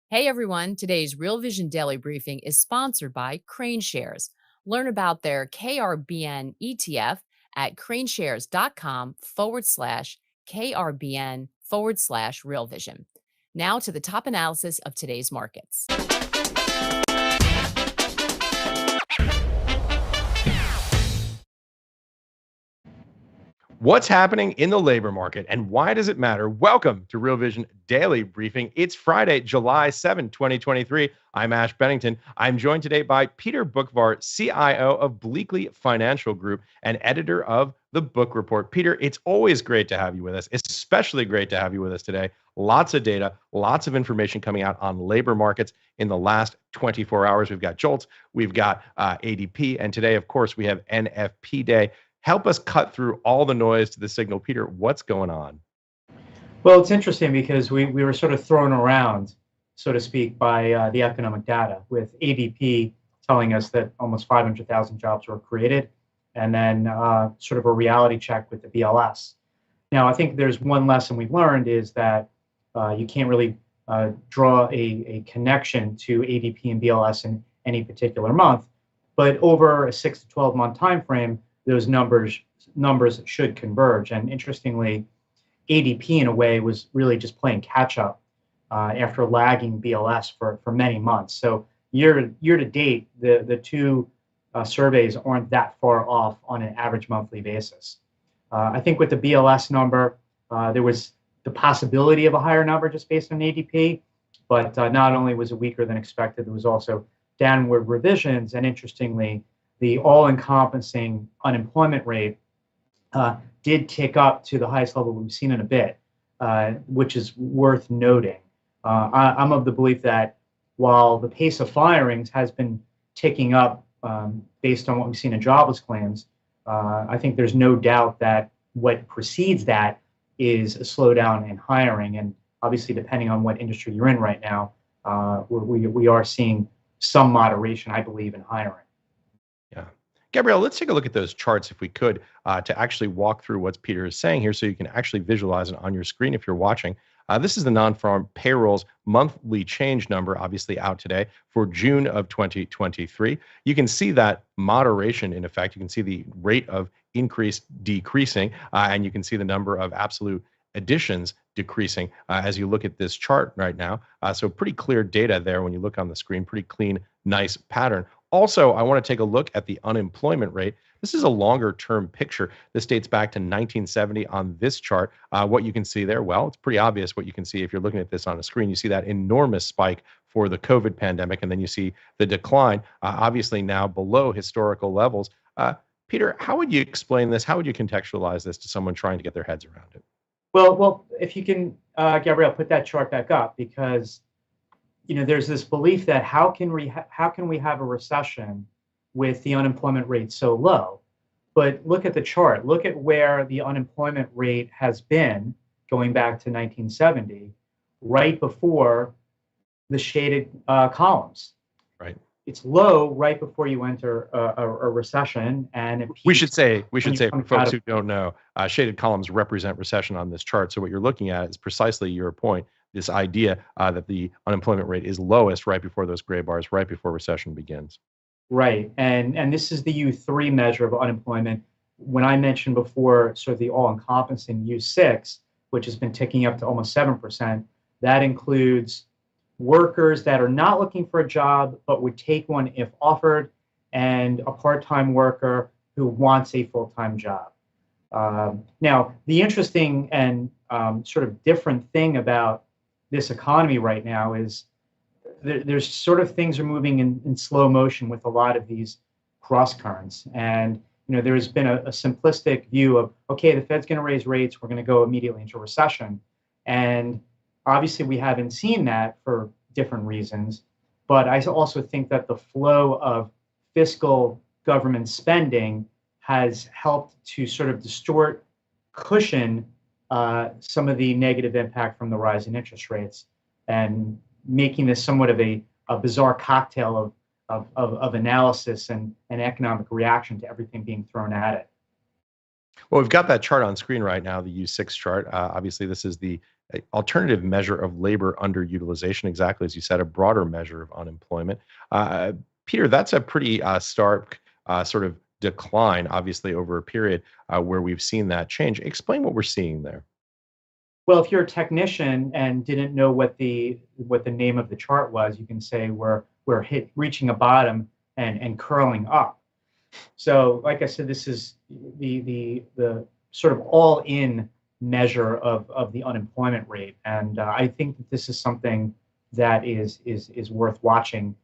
Hey everyone, today's Real Vision Daily Briefing is sponsored by Crane Shares. Learn about their KRBN ETF at craneshares.com/KRBN Real Vision. Now to the top analysis of today's markets. What's happening in the labor market and why does it matter? Welcome to Real Vision Daily Briefing. It's Friday, July 7, 2023. I'm Ash Bennington. I'm joined today by Peter Boockvar, CIO of Bleakley Financial Group and editor of the Book Report. Peter, it's always great to have you with us, especially great to have you with us today. Lots of data, lots of information coming out on labor markets in the last 24 hours. We've got JOLTS, we've got ADP, and today, of course, we have NFP Day. Help us cut through all the noise to the signal. Peter, what's going on? Well, it's interesting because we were sort of thrown around, so to speak, by the economic data, with ADP telling us that almost 500,000 jobs were created, and then sort of a reality check with the BLS. Now, I think there's one lesson we've learned is that you can't really draw a connection to ADP and BLS in any particular month, but over a 6 to 12 month time frame, those numbers should converge. And interestingly, ADP in a way was really just playing catch up after lagging BLS for many months. So year to date, the two surveys aren't that far off on an average monthly basis. I think with the BLS number, there was the possibility of a higher number just based on ADP, but not only was it weaker than expected, there was also downward revisions. And interestingly, the all-encompassing unemployment rate did tick up to the highest level we've seen in a bit, which is worth noting. I'm of the belief that while the pace of firings has been ticking up based on what we've seen in jobless claims, I think there's no doubt that what precedes that is a slowdown in hiring. And obviously, depending on what industry you're in right now, we are seeing some moderation, I believe, in hiring. Yeah. Gabrielle, let's take a look at those charts if we could to actually walk through what Peter is saying here so you can actually visualize it on your screen if you're watching. This is the non-farm payrolls monthly change number, obviously out today for June of 2023. You can see that moderation in effect. You can see the rate of increase decreasing, and you can see the number of absolute additions decreasing as you look at this chart right now. So pretty clear data there when you look on the screen, pretty clean, nice pattern. Also, I want to take a look at the unemployment rate. This is a longer term picture. This dates back to 1970 on this chart. What you can see there, well, it's pretty obvious what you can see if you're looking at this on a screen. You see that enormous spike for the COVID pandemic, and then you see the decline, obviously now below historical levels. Peter, how would you explain this? How would you contextualize this to someone trying to get their heads around it? Well, if you can, Gabrielle, put that chart back up, because there's this belief that how can we have a recession with the unemployment rate so low? But look at the chart. Look at where the unemployment rate has been going back to 1970, right before the shaded columns. Right. It's low right before you enter a recession, and we should say for folks who don't know, shaded columns represent recession on this chart. So what you're looking at is precisely your point. This idea that the unemployment rate is lowest right before those gray bars, right before recession begins. Right, and this is the U3 measure of unemployment. When I mentioned before, sort of the all-encompassing U6, which has been ticking up to almost 7%, that includes workers that are not looking for a job but would take one if offered, and a part-time worker who wants a full-time job. Now, the interesting and sort of different thing about this economy right now is there's sort of things are moving in slow motion with a lot of these cross currents. And there's been a simplistic view of, okay, the Fed's going to raise rates, we're going to go immediately into recession. And obviously we haven't seen that for different reasons. But I also think that the flow of fiscal government spending has helped to sort of distort, cushion some of the negative impact from the rise in interest rates, and making this somewhat of a bizarre cocktail of analysis and economic reaction to everything being thrown at it. Well, we've got that chart on screen right now, the U6 chart. Obviously, this is the a alternative measure of labor underutilization, exactly as you said, a broader measure of unemployment. Uh, Peter, that's a pretty stark sort of decline, obviously, over a period where we've seen that change. Explain what we're seeing there. Well, if you're a technician and didn't know what the name of the chart was, you can say we're reaching a bottom and curling up. So, like I said, this is the sort of all in measure of the unemployment rate, and I think that this is something that is worth watching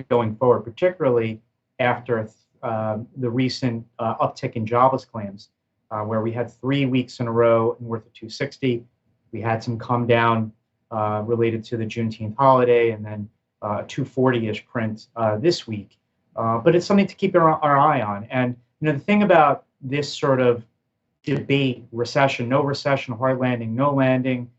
going forward, particularly after the recent uptick in jobless claims, where we had 3 weeks in a row north of 260. We had some come down related to the Juneteenth holiday, and then 240-ish print this week. But it's something to keep our eye on. And the thing about this sort of debate, recession, no recession, hard landing, no landing,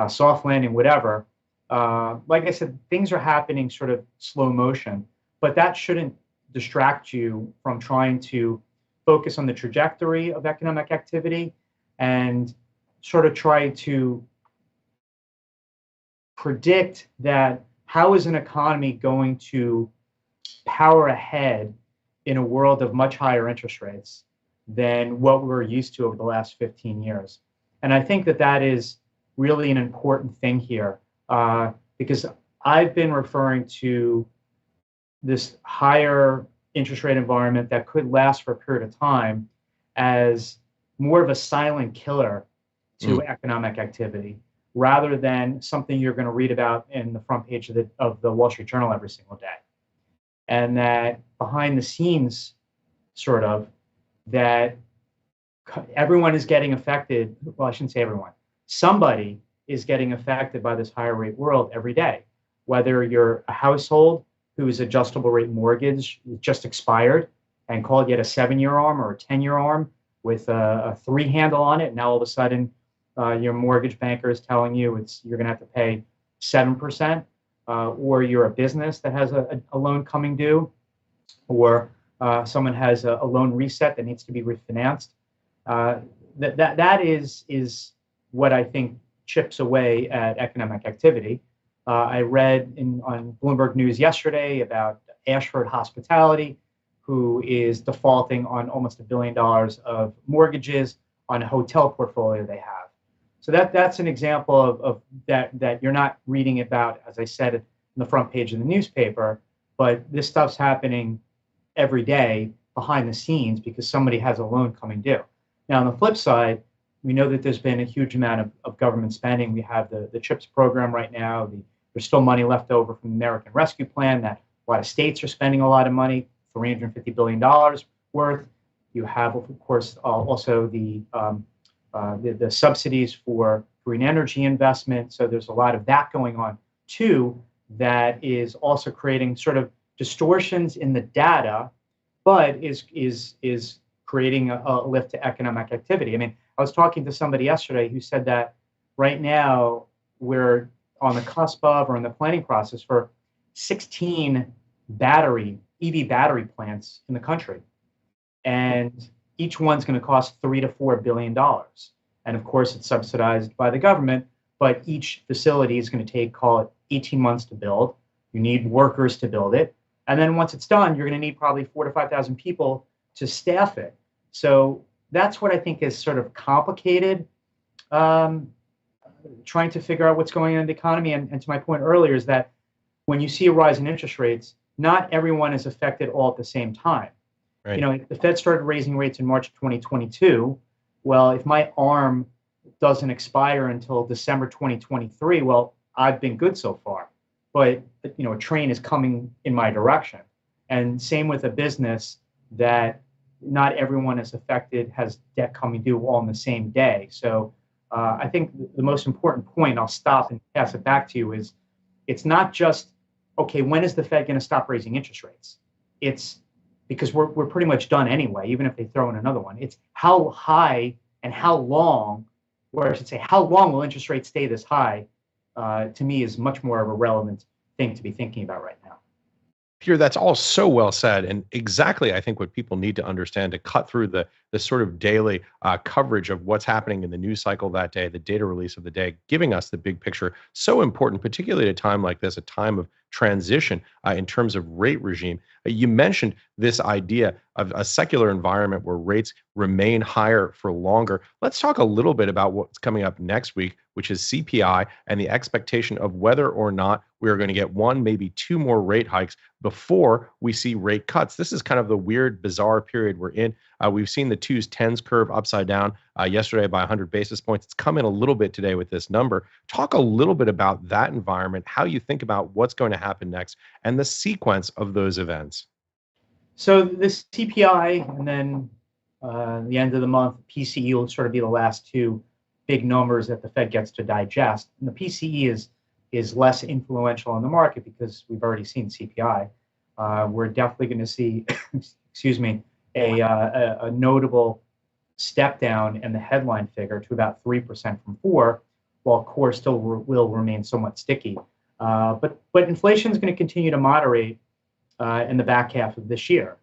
soft landing, whatever. Like I said, things are happening sort of slow motion, but that shouldn't distract you from trying to focus on the trajectory of economic activity and sort of try to predict that how is an economy going to power ahead in a world of much higher interest rates than what we're used to over the last 15 years. And I think that that is really an important thing here because I've been referring to this higher interest rate environment that could last for a period of time as more of a silent killer to economic activity rather than something you're going to read about in the front page of the Wall Street Journal every single day. And that behind the scenes, sort of, that everyone is getting affected. Well, I shouldn't say everyone. Somebody is getting affected by this higher rate world every day. Whether you're a household whose adjustable rate mortgage just expired and called yet a 7-year ARM or a 10-year ARM with a 3 handle on it, now all of a sudden your mortgage banker is telling you you're going to have to pay 7%, or you're a business that has a loan coming due, or someone has a loan reset that needs to be refinanced. That is what I think chips away at economic activity. I read on Bloomberg News yesterday about Ashford Hospitality, who is defaulting on almost $1 billion of mortgages on a hotel portfolio they have. So that's an example of that you're not reading about, as I said, in the front page of the newspaper, but this stuff's happening every day behind the scenes because somebody has a loan coming due. Now, on the flip side, we know that there's been a huge amount of government spending. We have the CHIPS program right now. There's still money left over from the American Rescue Plan that a lot of states are spending a lot of money, $350 billion worth. You have, of course, also the subsidies for green energy investment. So there's a lot of that going on too that is also creating sort of distortions in the data, but is creating a lift to economic activity. I mean, I was talking to somebody yesterday who said that right now we're on the cusp of or in the planning process for 16 EV battery plants in the country. And each one's going to cost $3 to $4 billion. And of course, it's subsidized by the government, but each facility is going to take, call it 18 months to build. You need workers to build it. And then once it's done, you're going to need probably 4,000 to 5,000 people to staff it. So that's what I think is sort of complicated, trying to figure out what's going on in the economy. And to my point earlier is that when you see a rise in interest rates, not everyone is affected all at the same time. Right. The Fed started raising rates in March 2022. Well, if my ARM doesn't expire until December 2023, well, I've been good so far. But a train is coming in my direction. And same with a business that not everyone is affected, has debt coming due all on the same day. So I think the most important point, I'll stop and pass it back to you, is it's not just, okay, when is the Fed going to stop raising interest rates? It's because we're pretty much done anyway, even if they throw in another one. It's how high and how long, or I should say, how long will interest rates stay this high, to me is much more of a relevant thing to be thinking about right now. Peter, that's all so well said, and exactly, I think, what people need to understand to cut through the sort of daily coverage of what's happening in the news cycle that day, the data release of the day, giving us the big picture. So important, particularly at a time like this, a time of transition in terms of rate regime. You mentioned this idea of a secular environment where rates remain higher for longer. Let's talk a little bit about what's coming up next week, which is CPI and the expectation of whether or not we are going to get one, maybe two more rate hikes before we see rate cuts. This is kind of the weird, bizarre period we're in. We've seen the twos, tens curve upside down yesterday by 100 basis points. It's come in a little bit today with this number. Talk a little bit about that environment, how you think about what's going to happen next, and the sequence of those events. So this CPI and then the end of the month, PCE will sort of be the last two big numbers that the Fed gets to digest. And the PCE is less influential in the market because we've already seen CPI. We're definitely going to see, excuse me, a notable step down in the headline figure to about 3% from 4%, while core still will remain somewhat sticky. But inflation is going to continue to moderate in the back half of this year,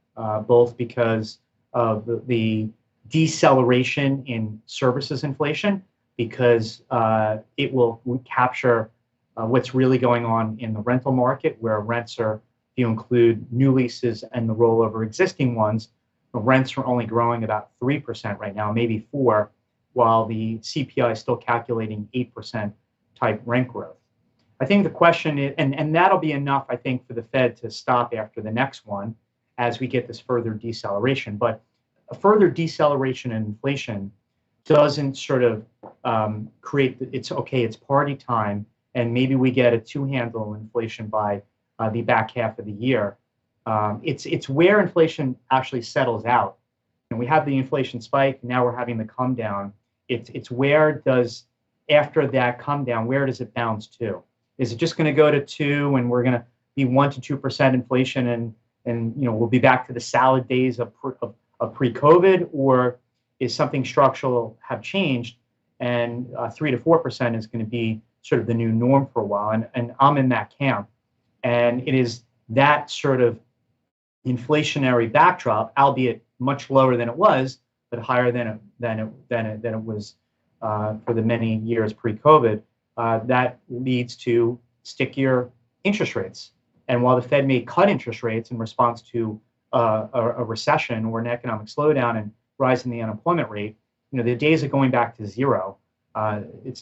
both because of the deceleration in services inflation, because it will capture what's really going on in the rental market, where rents are, if you include new leases and the rollover existing ones, the rents are only growing about 3% right now, maybe 4%, while the CPI is still calculating 8% type rent growth. I think the question is, and that'll be enough, I think, for the Fed to stop after the next one as we get this further deceleration. But a further deceleration in inflation doesn't sort of create, it's okay, it's party time, and maybe we get a two-handle inflation by the back half of the year. It's where inflation actually settles out. And we have the inflation spike, now we're having the come down. It's where does, after that come down, where does it bounce to? Is it just going to go to 2 and we're going to be 1 to 2% inflation and we'll be back to the salad days of pre-COVID, or is something structural have changed and 3 to 4% is going to be sort of the new norm for a while? And I'm in that camp. And it is that sort of inflationary backdrop, albeit much lower than it was, but higher than it was for the many years pre-COVID, that leads to stickier interest rates. And while the Fed may cut interest rates in response to a recession or an economic slowdown and rise in the unemployment rate, the days of going back to zero,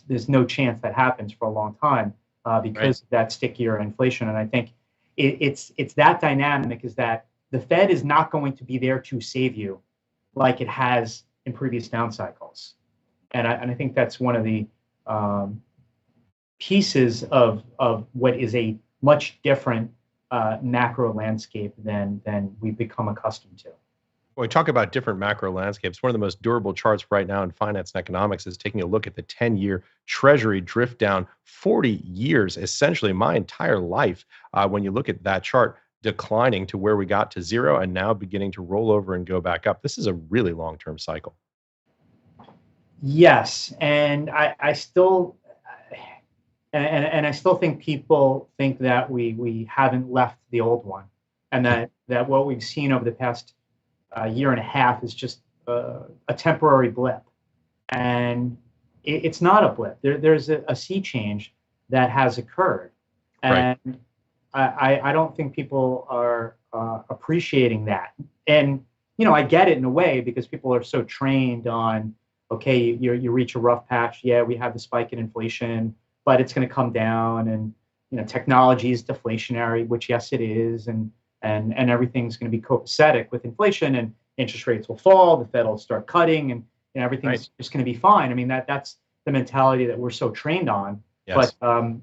there's no chance that happens for a long time because of that stickier inflation. And I think it's that dynamic is that the Fed is not going to be there to save you like it has in previous down cycles. And I think that's one of the pieces of what is a much different macro landscape than we've become accustomed to. When we talk about different macro landscapes, one of the most durable charts right now in finance and economics is taking a look at the 10-year Treasury drift down 40 years, essentially my entire life. When you look at that chart, declining to where we got to zero and now beginning to roll over and go back up. This is a really long-term cycle. Yes, and I still and I still think people think that we haven't left the old one, and that what we've seen over the past year and a half is just a temporary blip, and it's not a blip. There's a sea change that has occurred, and I don't think people are appreciating that. And I get it in a way because people are so trained on, okay, you reach a rough patch. Yeah, we have the spike in inflation, but it's going to come down, and technology is deflationary, which yes it is, and everything's going to be copacetic with inflation, and interest rates will fall, the Fed will start cutting, and everything's just going to be fine. I mean that's the mentality that we're so trained on. Yes. But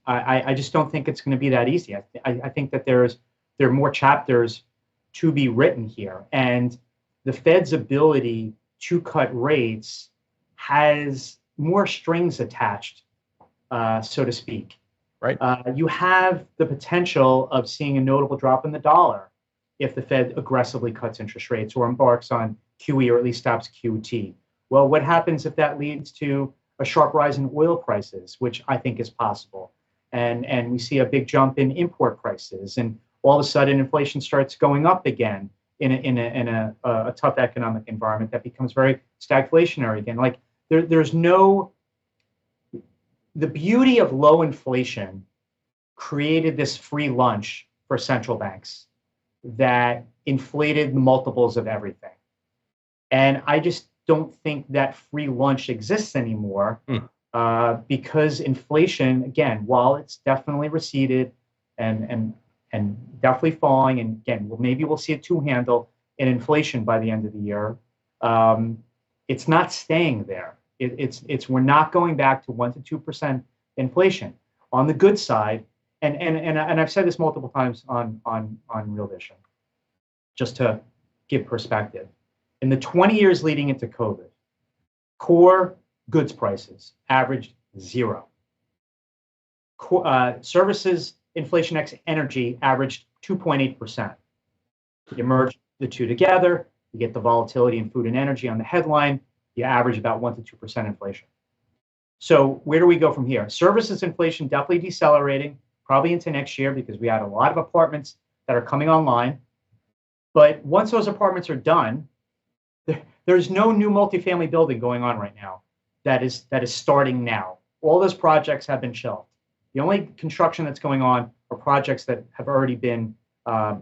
I just don't think it's going to be that easy. I think that there are more chapters to be written here, and the Fed's ability to cut rates has more strings attached, so to speak. Right. You have the potential of seeing a notable drop in the dollar if the Fed aggressively cuts interest rates or embarks on QE or at least stops QT. Well, what happens if that leads to a sharp rise in oil prices, which I think is possible, and we see a big jump in import prices, and all of a sudden inflation starts going up again in a tough economic environment that becomes very stagflationary again. Like there's no, the beauty of low inflation created this free lunch for central banks that inflated the multiples of everything. And I just don't think that free lunch exists anymore because inflation, again, while it's definitely receded and definitely falling, and again, maybe we'll see a two-handle in inflation by the end of the year. It's not staying there. It's we're not going back to 1 to 2% inflation. On the good side, and I've said this multiple times on Real Vision, just to give perspective. In the 20 years leading into COVID, core goods prices averaged 0. Services inflation ex energy averaged 2.8%. You merge the two together, you get the volatility in food and energy on the headline, you average about 1 to 2% inflation. So where do we go from here? Services inflation definitely decelerating, probably into next year because we had a lot of apartments that are coming online. But once those apartments are done, there's no new multifamily building going on right now that is starting now. All those projects have been shelved. The only construction that's going on are projects that have already been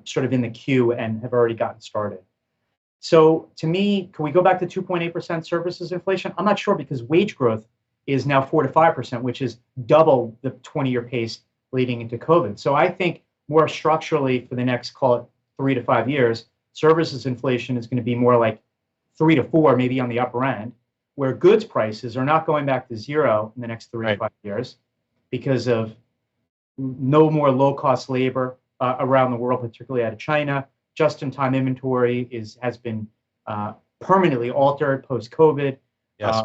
sort of in the queue and have already gotten started. So to me, can we go back to 2.8% services inflation? I'm not sure because wage growth is now 4 to 5%, which is double the 20-year pace leading into COVID. So I think more structurally for the next, call it 3 to 5 years, services inflation is going to be more like 3 to 4, maybe on the upper end, where goods prices are not going back to 0 in the next 3 to 5 years because of no more low-cost labor around the world, particularly out of China. Just-in-time inventory has been permanently altered post-COVID. Yes.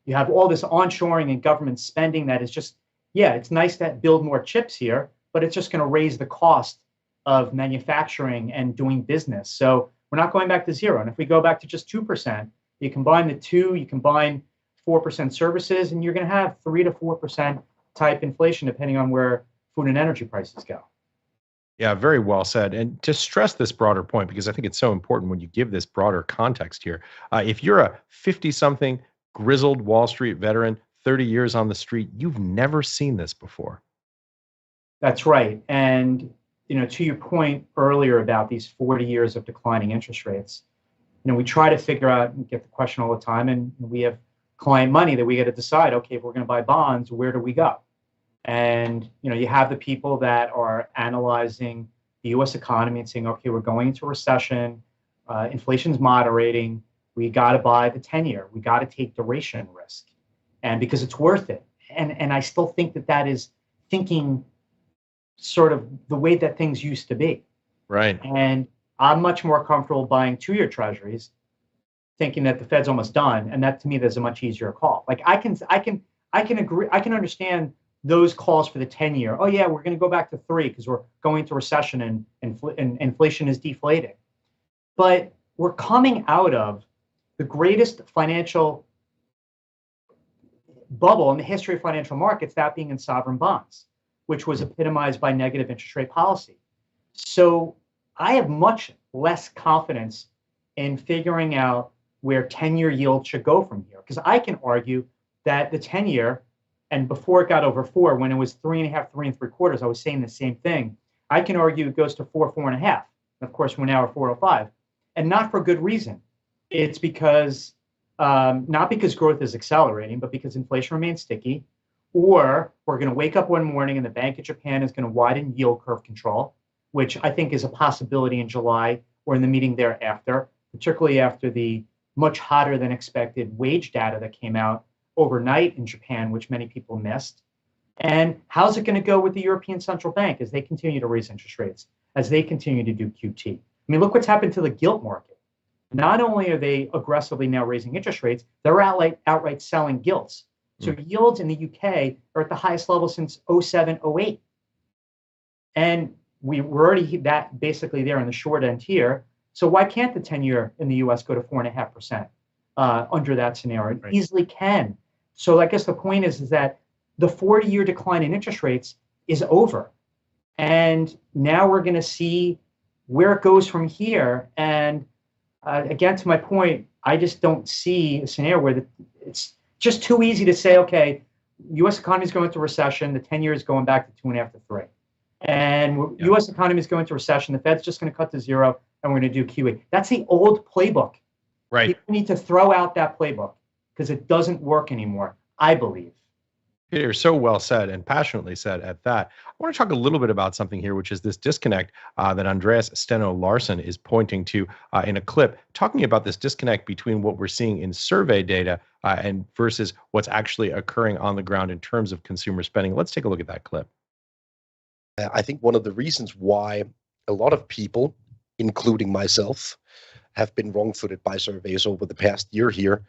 You have all this onshoring and government spending that is just, it's nice to build more chips here, but it's just going to raise the cost of manufacturing and doing business. So we're not going back to 0. And if we go back to just 2%, you combine the two, you combine 4% services, and you're going to have 3 to 4% type inflation, depending on where food and energy prices go. Yeah, very well said. And to stress this broader point, because I think it's so important when you give this broader context here, if you're a 50-something grizzled Wall Street veteran, 30 years on the street, you've never seen this before. That's right. And to your point earlier about these 40 years of declining interest rates, we try to figure out and get the question all the time, and we have client money that we got to decide, okay, if we're going to buy bonds, where do we go? And, you have the people that are analyzing the U.S. economy and saying, okay, we're going into recession, inflation's moderating, we got to buy the 10-year, we got to take duration risk, and because it's worth it. And I still think that is thinking sort of the way that things used to be. Right. And I'm much more comfortable buying 2-year treasuries, thinking that the Fed's almost done, and that to me that's a much easier call. Like I can agree, I can understand those calls for the 10-year. Oh yeah, we're going to go back to 3 because we're going into recession and inflation is deflating. But we're coming out of the greatest financial bubble in the history of financial markets, that being in sovereign bonds, which was epitomized by negative interest rate policy. So I have much less confidence in figuring out where 10-year yield should go from here, because I can argue that the 10-year, and before it got over 4, when it was 3.5, 3 3/4, I was saying the same thing. I can argue it goes to 4, 4.5. Of course, we're now at 4.05, and not for good reason. It's because not because growth is accelerating, but because inflation remains sticky, or we're going to wake up one morning and the Bank of Japan is going to widen yield curve control, which I think is a possibility in July or in the meeting thereafter, particularly after the much hotter than expected wage data that came out overnight in Japan, which many people missed. And how's it going to go with the European Central Bank as they continue to raise interest rates, as they continue to do QT? I mean, look what's happened to the gilt market. Not only are they aggressively now raising interest rates, they're outright selling gilts. So yields in the UK are at the highest level since 07, 08. And we're already that basically there in the short end here. So why can't the 10-year in the US go to 4.5% under that scenario? It easily can. So I guess the point is that the 40-year decline in interest rates is over. And now we're going to see where it goes from here. And again, to my point, I just don't see a scenario where it's just too easy to say, okay, U.S. economy is going into recession. The 10 years going back to 2.5 to 3. And Yeah. U.S. economy is going into recession. The Fed's just going to cut to zero, and we're going to do QE. That's the old playbook. Right. People need to throw out that playbook because it doesn't work anymore, I believe. Peter, so well said and passionately said at that. I want to talk a little bit about something here, which is this disconnect that Andreas Steno Larsen is pointing to in a clip, talking about this disconnect between what we're seeing in survey data and versus what's actually occurring on the ground in terms of consumer spending. Let's take a look at that clip. I think one of the reasons why a lot of people, including myself, have been wrong-footed by surveys over the past year here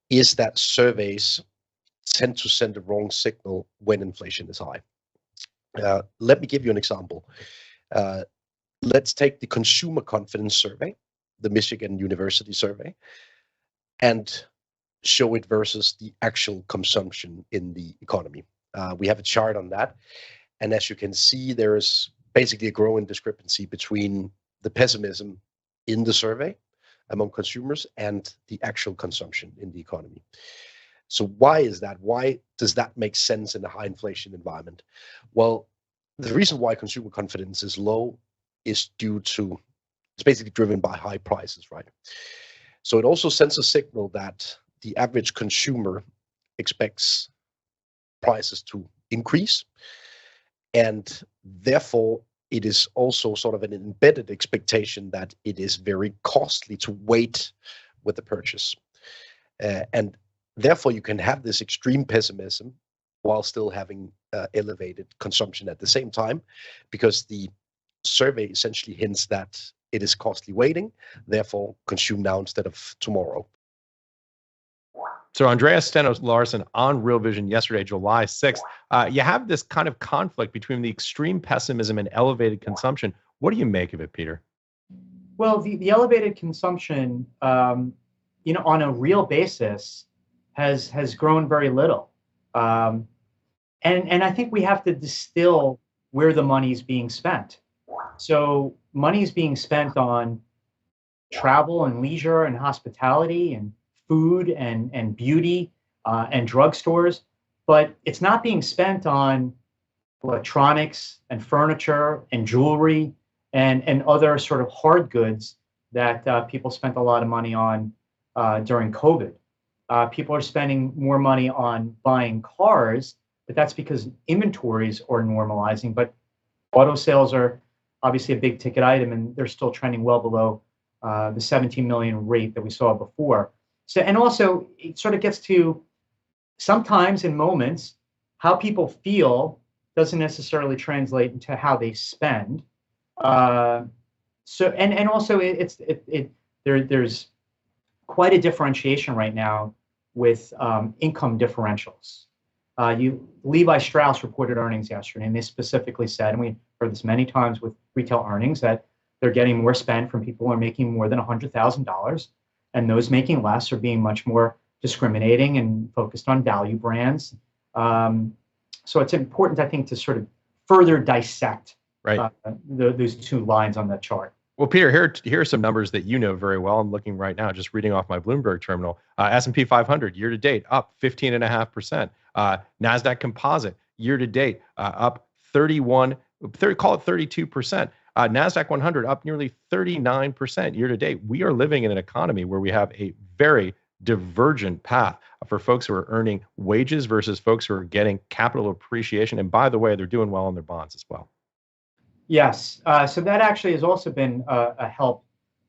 is that surveys tend to send a wrong signal when inflation is high. Let me give you an example. Let's take the consumer confidence survey, the Michigan University survey, and show it versus the actual consumption in the economy. We have a chart on that. And as you can see, there is basically a growing discrepancy between the pessimism in the survey among consumers and the actual consumption in the economy. So why is that? Why does that make sense in a high inflation environment? Well, the reason why consumer confidence is low is due to, it's basically driven by high prices, right? So it also sends a signal that the average consumer expects prices to increase. And therefore, it is also sort of an embedded expectation that it is very costly to wait with the purchase. And therefore, you can have this extreme pessimism while still having elevated consumption at the same time, because the survey essentially hints that it is costly waiting, therefore consume now instead of tomorrow. So Andreas Stenos Larsen on Real Vision yesterday, July 6th. You have this kind of conflict between the extreme pessimism and elevated consumption. What do you make of it, Peter? Well, the elevated consumption, on a real basis, has grown very little, and I think we have to distill where the money is being spent. So money is being spent on travel and leisure and hospitality and food and beauty and drugstores, but it's not being spent on electronics and furniture and jewelry and other sort of hard goods that people spent a lot of money on during COVID. People are spending more money on buying cars, but that's because inventories are normalizing. But auto sales are obviously a big ticket item, and they're still trending well below the 17 million rate that we saw before. So, and also it sort of gets to sometimes in moments, how people feel doesn't necessarily translate into how they spend. So, and also there's quite a differentiation right now with income differentials. Levi Strauss reported earnings yesterday, and they specifically said, and we heard this many times with retail earnings, that they're getting more spend from people who are making more than $100,000, and those making less are being much more discriminating and focused on value brands. So it's important, I think, to sort of further dissect those two lines on that chart. Well, Peter, here are some numbers that you know very well. I'm looking right now, just reading off my Bloomberg terminal. S&P 500 year to date up 15.5%. NASDAQ Composite year to date up 31, call it 32%. NASDAQ 100 up nearly 39% year to date. We are living in an economy where we have a very divergent path for folks who are earning wages versus folks who are getting capital appreciation. And by the way, they're doing well on their bonds as well. Yes. So that actually has also been a help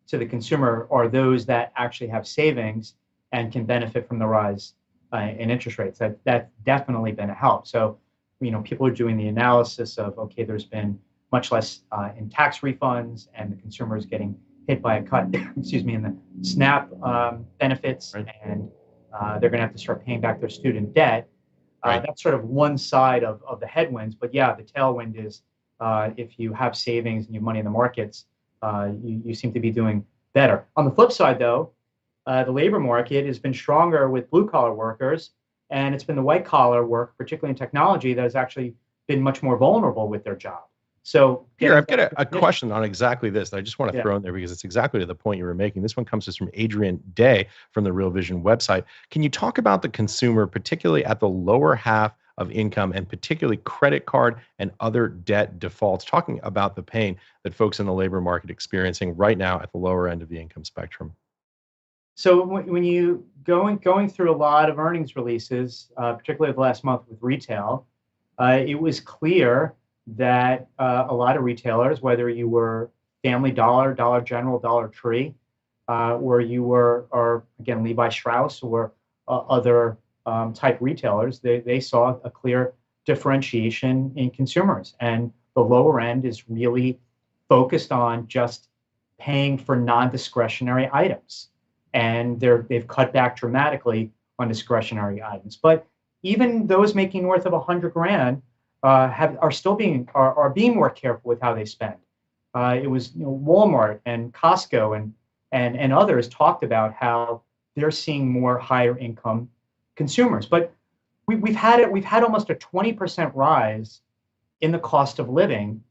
to the consumer, or those that actually have savings and can benefit from the rise in interest rates. That's definitely been a help. So, people are doing the analysis of, okay, there's been much less in tax refunds, and the consumer is getting hit by a cut, excuse me, in the SNAP benefits, and they're going to have to start paying back their student debt. That's sort of one side of the headwinds. But yeah, the tailwind is if you have savings and you have money in the markets, you seem to be doing better. On the flip side, though, the labor market has been stronger with blue-collar workers, and it's been the white-collar work, particularly in technology, that has actually been much more vulnerable with their job. So Here, getting I've got back to a definition, question on exactly this that I just want to yeah. throw in there because it's exactly to the point you were making. This one comes to us from Adrian Day from the Real Vision website. Can you talk about the consumer, particularly at the lower half of income and particularly credit card and other debt defaults, talking about the pain that folks in the labor market experiencing right now at the lower end of the income spectrum? So when you going through a lot of earnings releases, particularly the last month with retail, it was clear that a lot of retailers, whether you were Family Dollar, Dollar General, Dollar Tree, or you were, or again, Levi Strauss or other type retailers, they saw a clear differentiation in consumers. And the lower end is really focused on just paying for non-discretionary items. And they've cut back dramatically on discretionary items. But even those making north of 100 grand are still being more careful with how they spend. It was, Walmart and Costco and others talked about how they're seeing more higher income consumers. But we've had almost a 20% rise in the cost of living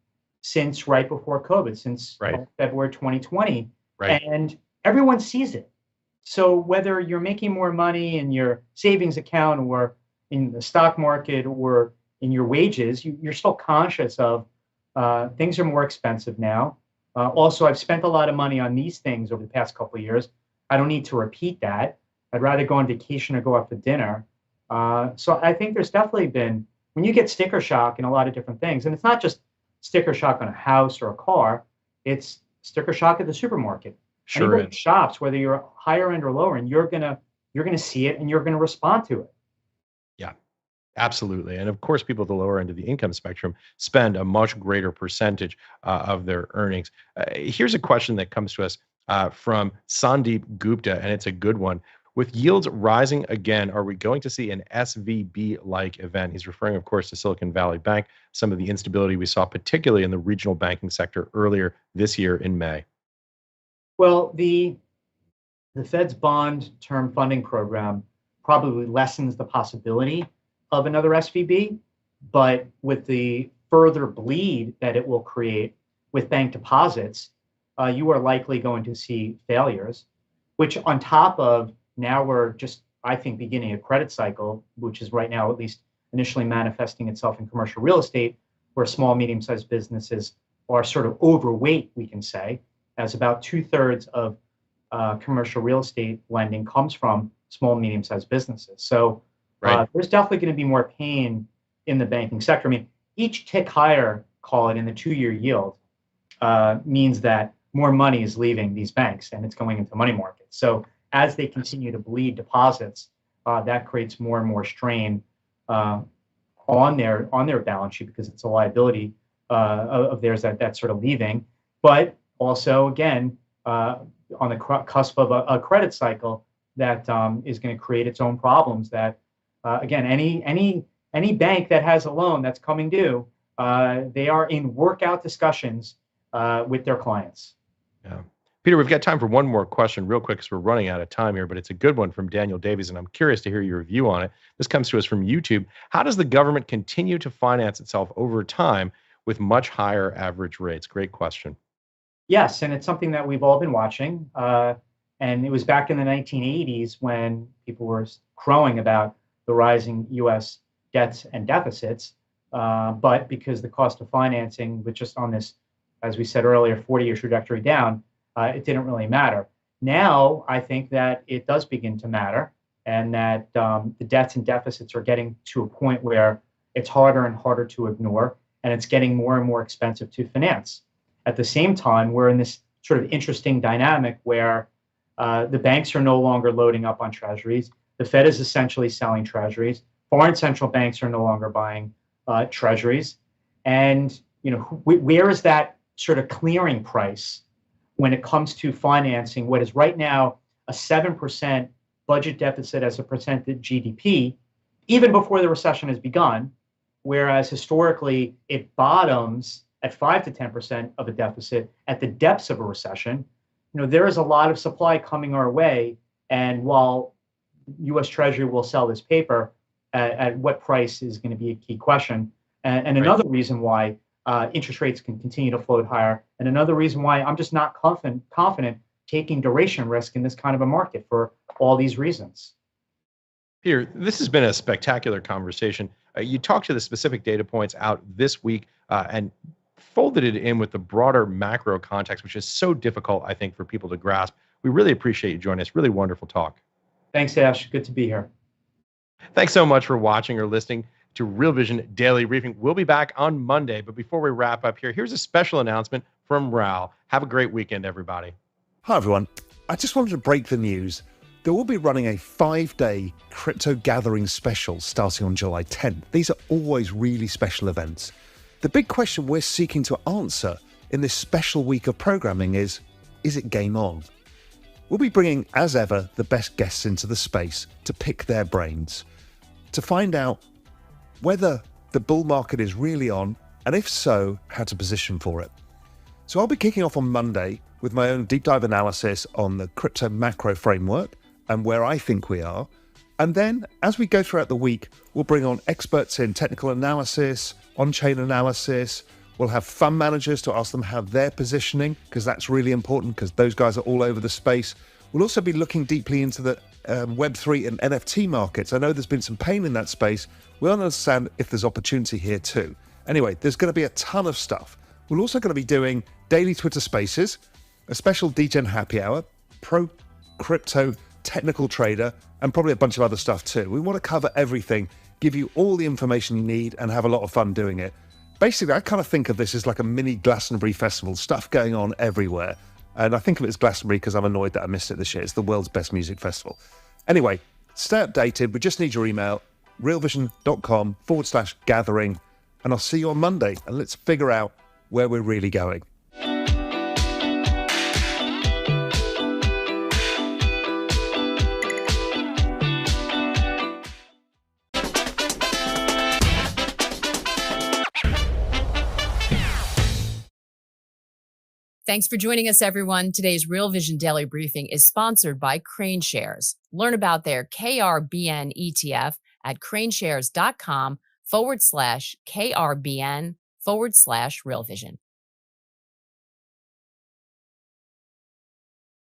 since right before COVID, since Right. February 2020, Right. and everyone sees it. So whether you're making more money in your savings account or in the stock market or in your wages, you're still conscious of things are more expensive now. Also, I've spent a lot of money on these things over the past couple of years. I don't need to repeat that. I'd rather go on vacation or go out for dinner. So I think there's definitely been, when you get sticker shock in a lot of different things, and it's not just sticker shock on a house or a car, it's sticker shock at the supermarket. Sure Anybody is. shops, whether you're higher end or lower end, you're gonna see it and you're gonna respond to it. Yeah. Absolutely. And of course, people at the lower end of the income spectrum spend a much greater percentage of their earnings. Here's a question that comes to us from Sandeep Gupta, and it's a good one. With yields rising again, are we going to see an SVB like event? He's referring, of course, to Silicon Valley Bank, some of the instability we saw, particularly in the regional banking sector earlier this year in May. Well, the Fed's bond term funding program probably lessens the possibility of another SVB, but with the further bleed that it will create with bank deposits, you are likely going to see failures, which on top of now we're just, I think, beginning a credit cycle, which is right now at least initially manifesting itself in commercial real estate, where small, medium-sized businesses are sort of overweight, we can say, as about 2/3 of commercial real estate lending comes from small, medium-sized businesses. So Right. there's definitely going to be more pain in the banking sector. I mean, each tick higher, call it in the 2-year yield, means that more money is leaving these banks and it's going into money markets. So as they continue to bleed deposits, that creates more and more strain uh, on their balance sheet because it's a liability of theirs that's sort of leaving. But also, again, on the cusp of a credit cycle that is going to create its own problems. That again, any bank that has a loan that's coming due, they are in workout discussions with their clients. Yeah. Peter, we've got time for one more question real quick because we're running out of time here, but it's a good one from Daniel Davies, and I'm curious to hear your view on it. This comes to us from YouTube. How does the government continue to finance itself over time with much higher average rates? Great question. Yes, and it's something that we've all been watching. And it was back in the 1980s when people were crowing about the rising U.S. debts and deficits. But because the cost of financing was just on this, as we said earlier, 40-year trajectory down, it didn't really matter. Now, I think that it does begin to matter, and that the debts and deficits are getting to a point where it's harder and harder to ignore, and it's getting more and more expensive to finance. At the same time, we're in this sort of interesting dynamic where the banks are no longer loading up on treasuries. The Fed is essentially selling treasuries. Foreign central banks are no longer buying treasuries. And where is that sort of clearing price when it comes to financing what is right now a 7% budget deficit as a percent of GDP, even before the recession has begun, whereas historically it bottoms at 5 to 10% of a deficit at the depths of a recession. There is a lot of supply coming our way, and while U.S. Treasury will sell this paper, at what price is going to be a key question. And Right. another reason why interest rates can continue to float higher. And another reason why I'm just not confident taking duration risk in this kind of a market for all these reasons. Peter, this has been a spectacular conversation. You talked to the specific data points out this week and folded it in with the broader macro context, which is so difficult, I think, for people to grasp. We really appreciate you joining us. Really wonderful talk. Thanks, Ash. Good to be here. Thanks so much for watching or listening to Real Vision Daily Briefing. We'll be back on Monday. But before we wrap up here, here's a special announcement from Raoul. Have a great weekend, everybody. Hi, everyone. I just wanted to break the news. There will be running a 5-day crypto gathering special starting on July 10th. These are always really special events. The big question we're seeking to answer in this special week of programming is it game on? We'll be bringing, as ever, the best guests into the space to pick their brains, to find out whether the bull market is really on, and if so, how to position for it. So I'll be kicking off on Monday with my own deep dive analysis on the crypto macro framework and where I think we are. And then, as we go throughout the week, we'll bring on experts in technical analysis, on-chain analysis. We'll have fund managers to ask them how they're positioning, because that's really important, because those guys are all over the space. We'll also be looking deeply into the Web3 and NFT markets. I know there's been some pain in that space. We'll understand if there's opportunity here too. Anyway, there's going to be a ton of stuff. We're also going to be doing daily Twitter Spaces, a special DGen happy hour, pro crypto technical trader, and probably a bunch of other stuff too. We want to cover everything, give you all the information you need, and have a lot of fun doing it. Basically, I kind of think of this as like a mini Glastonbury festival, stuff going on everywhere. And I think of it as Glastonbury because I'm annoyed that I missed it this year. It's the world's best music festival. Anyway, stay updated. We just need your email, realvision.com/gathering. And I'll see you on Monday. And let's figure out where we're really going. Thanks for joining us, everyone. Today's Real Vision Daily Briefing is sponsored by Crane Shares. Learn about their KRBN ETF at craneshares.com/KRBN/Real Vision.